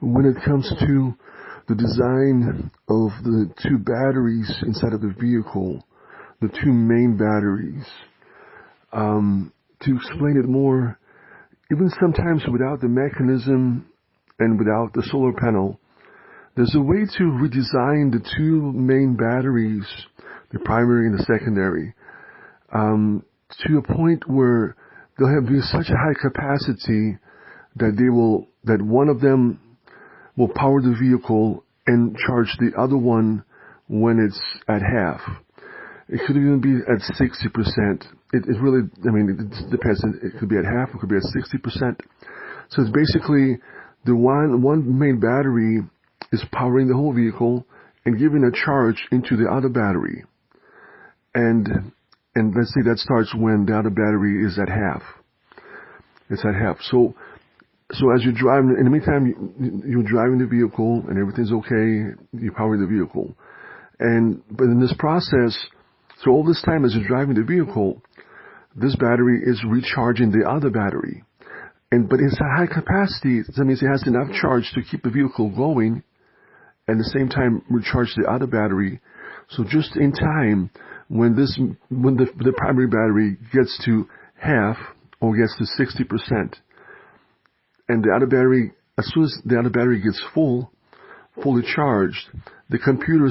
when it comes to the design of the two batteries inside of the vehicle, the two main batteries, to explain it more, even sometimes without the mechanism and without the solar panel, there's a way to redesign the two main batteries, the primary and the secondary, to a point where they'll have such a high capacity that one of them will power the vehicle and charge the other one when it's at half. It could even be at 60%. It really, it depends. It could be at half, it could be at 60%. So it's basically the one main battery is powering the whole vehicle and giving a charge into the other battery. And let's say that starts when the other battery is at half. It's at half. So as you're driving, in the meantime, you're driving the vehicle and everything's okay. You're powering the vehicle. But in this process, so all this time as you're driving the vehicle, this battery is recharging the other battery. But it's a high capacity. That means it has enough charge to keep the vehicle going and at the same time recharge the other battery. So just in time, when the primary battery gets to half or gets to 60%, and the other battery, as soon as the other battery gets fully charged, the computer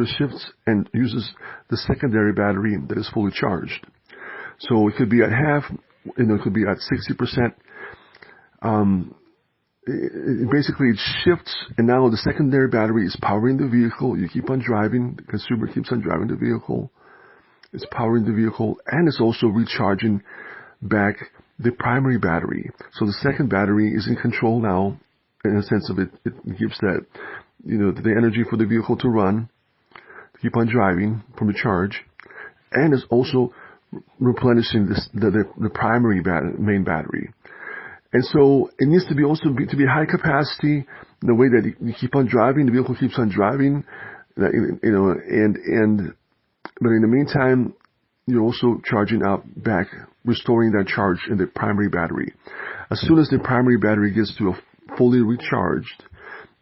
shifts and uses the secondary battery that is fully charged. So it could be at half, it could be at 60%. Basically it shifts, and now the secondary battery is powering the vehicle. You keep on driving, the consumer keeps on driving the vehicle. It's powering the vehicle, and it's also recharging back the primary battery. So the second battery is in control now, in a sense of it gives that, the energy for the vehicle to run, to keep on driving from the charge, and it's also replenishing the primary main battery. And so it needs to be to be high capacity, in the way that you keep on driving, the vehicle keeps on driving, but in the meantime, you're also charging up back, restoring that charge in the primary battery. As soon as the primary battery gets to a fully recharged,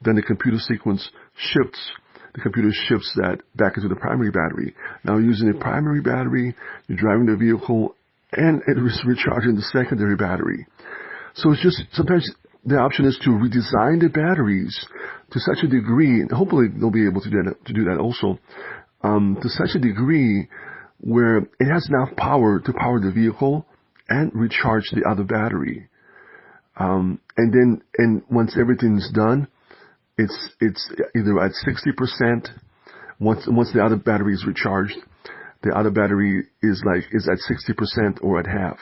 then the computer sequence shifts. The computer shifts that back into the primary battery. Now using the primary battery, you're driving the vehicle, and it is recharging the secondary battery. So it's just, sometimes the option is to redesign the batteries to such a degree, and hopefully they'll be able to do that also, to such a degree where it has enough power to power the vehicle and recharge the other battery. And once everything's done, it's either at 60%. Once the other battery is recharged, the other battery is at 60% or at half.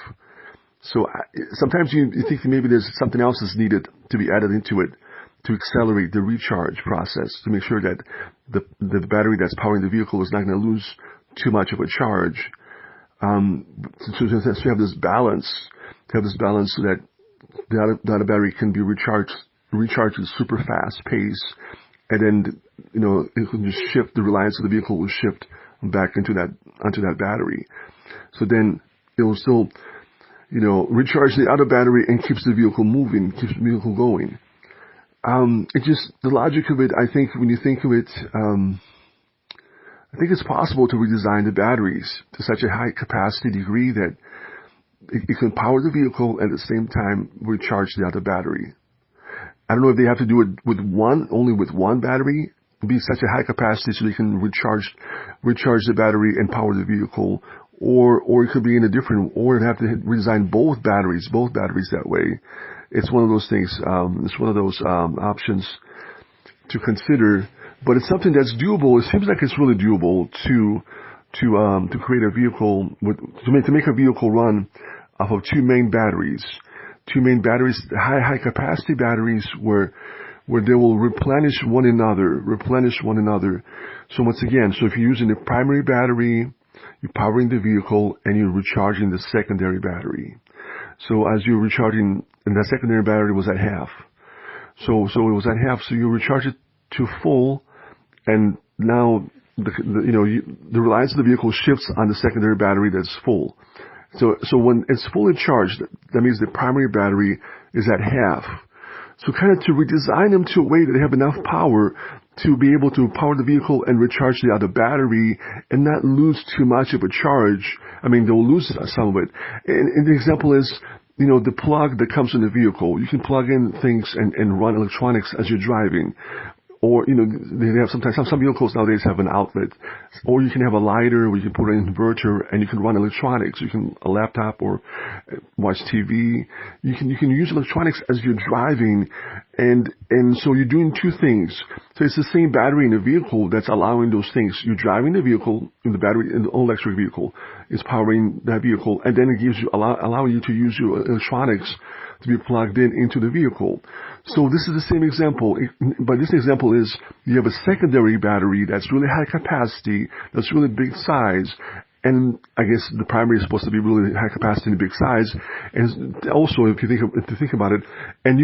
So sometimes you think maybe there's something else that's needed to be added into it to accelerate the recharge process, to make sure that the battery that's powering the vehicle is not going to lose too much of a charge. So you have this balance, so that the other battery can be recharged at super fast pace, and then it can just shift, the reliance of the vehicle will shift back onto that battery. So then it will still recharge the other battery and keeps the vehicle moving, keeps the vehicle going. It just, the logic of it, I think, when you think of it, I think it's possible to redesign the batteries to such a high capacity degree that it can power the vehicle and at the same time recharge the other battery. I don't know if they have to do it only with one battery, to be such a high capacity so they can recharge the battery and power the vehicle, or it could be in a different, or they have to redesign both batteries that way. It's one of those things. It's one of those options to consider, but it's something that's doable. It seems like it's really doable to create a vehicle to make a vehicle run off of two main batteries, high capacity batteries where they will replenish one another. So once again, if you're using the primary battery, you're powering the vehicle and you're recharging the secondary battery. So as you're recharging, and that secondary battery was at half. So it was at half, so you recharge it to full, and now the reliance of the vehicle shifts on the secondary battery that's full. So when it's fully charged, that means the primary battery is at half. So kind of to redesign them to a way that they have enough power to be able to power the vehicle and recharge the other battery and not lose too much of a charge. I mean, they'll lose some of it. And the example is, the plug that comes in the vehicle. You can plug in things and run electronics as you're driving. Or, they have sometimes, some vehicles nowadays have an outlet. Or you can have a lighter where you can put an inverter and you can run electronics. You can, a laptop or watch TV. You can use electronics as you're driving. And so you're doing two things. So it's the same battery in the vehicle that's allowing those things. You're driving the vehicle, in the battery, in the electric vehicle is powering that vehicle. And then it gives you, allowing you to use your electronics to be plugged into the vehicle. So this is the same example, but this example is you have a secondary battery that's really high capacity, that's really big size, and I guess the primary is supposed to be really high capacity and big size. And also, if you think about it, and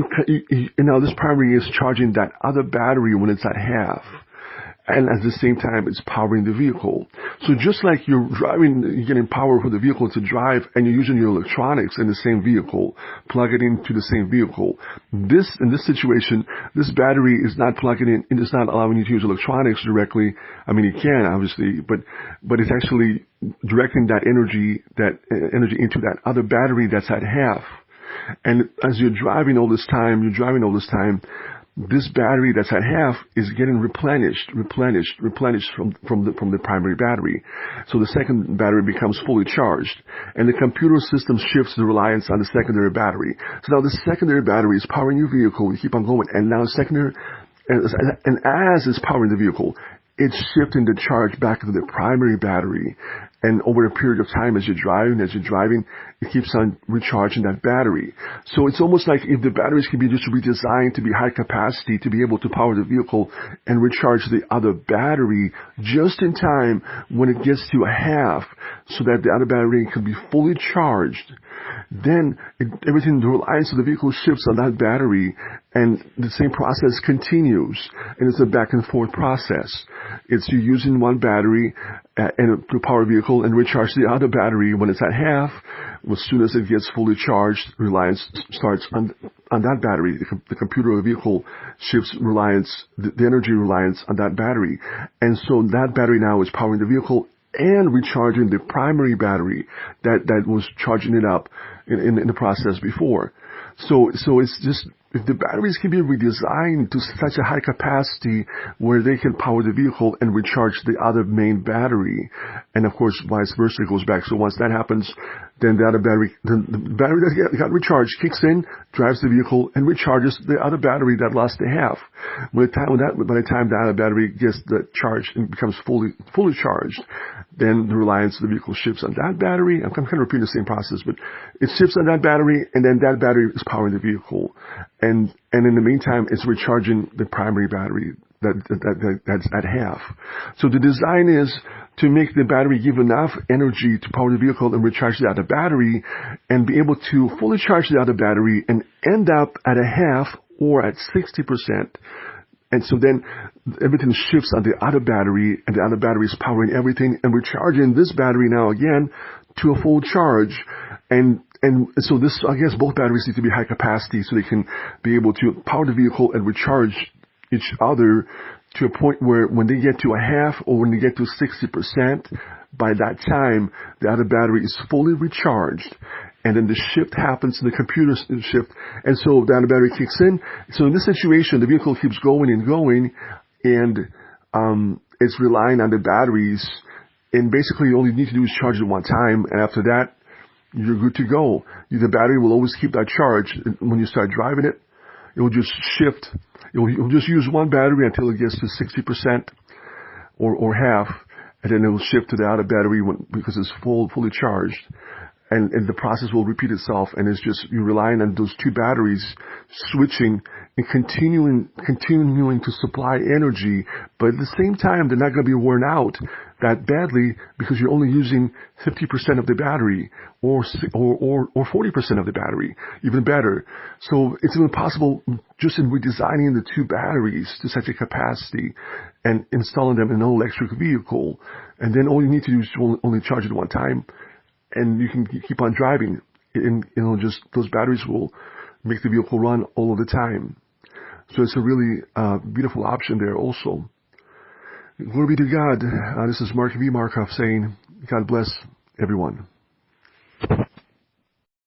now this primary is charging that other battery when it's at half. And at the same time, it's powering the vehicle. So just like you're driving, you're getting power for the vehicle to drive, and you're using your electronics in the same vehicle, plug it into the same vehicle. In this situation, this battery is not plugging in, and it's not allowing you to use electronics directly. I mean, you can, obviously, but it's actually directing that energy into that other battery that's at half. And as you're driving all this time, this battery that's at half is getting replenished from the primary battery. So the second battery becomes fully charged, and the computer system shifts the reliance on the secondary battery. So now the secondary battery is powering your vehicle. You keep on going, and now the secondary, and as it's powering the vehicle, it's shifting the charge back into the primary battery. And over a period of time, as you're driving, it keeps on recharging that battery. So it's almost like if the batteries can be just redesigned to be high capacity to be able to power the vehicle and recharge the other battery just in time when it gets to a half so that the other battery can be fully charged. Then everything, the reliance of the vehicle shifts on that battery, and the same process continues. And it's a back and forth process. It's you using one battery to power a vehicle and recharge the other battery when it's at half. As soon as it gets fully charged, reliance starts on that battery. The computer of the vehicle shifts reliance, the energy reliance on that battery. And so that battery now is powering the vehicle and recharging the primary battery that was charging it up in the process before. So it's just, if the batteries can be redesigned to such a high capacity where they can power the vehicle and recharge the other main battery, and of course vice versa goes back. So once that happens, then the battery that got recharged kicks in, drives the vehicle, and recharges the other battery that lost a half. By the time the other battery gets the charge and becomes fully charged, then the reliance of the vehicle shifts on that battery. I'm kind of repeating the same process, but it shifts on that battery, and then that battery is powering the vehicle. And in the meantime, it's recharging the primary battery that's at half. So the design is to make the battery give enough energy to power the vehicle and recharge the other battery, and be able to fully charge the other battery and end up at a half or at 60%. And so then everything shifts on the other battery, and the other battery is powering everything and recharging this battery now again to a full charge. And so this, I guess both batteries need to be high capacity so they can be able to power the vehicle and recharge each other to a point where when they get to a half or when they get to 60%, by that time, the other battery is fully recharged. And then the shift happens, the computer shift, and so the other battery kicks in. So in this situation, the vehicle keeps going and going, and it's relying on the batteries. And basically, all you need to do is charge it one time, and after that, you're good to go. The battery will always keep that charge. When you start driving it, it will just shift. You'll just use one battery until it gets to 60% or half, and then it will shift to the other battery because it's fully charged. And the process will repeat itself, and it's just you're relying on those two batteries switching and continuing to supply energy, but at the same time they're not going to be worn out that badly because you're only using 50% of the battery or 40% of the battery, even better. So it's even possible just in redesigning the two batteries to such a capacity and installing them in an electric vehicle, and then all you need to do is only charge it one time. And you can keep on driving, and just those batteries will make the vehicle run all of the time. So it's a really beautiful option there also. Glory be to God. This is Mark V. Markov saying, God bless everyone.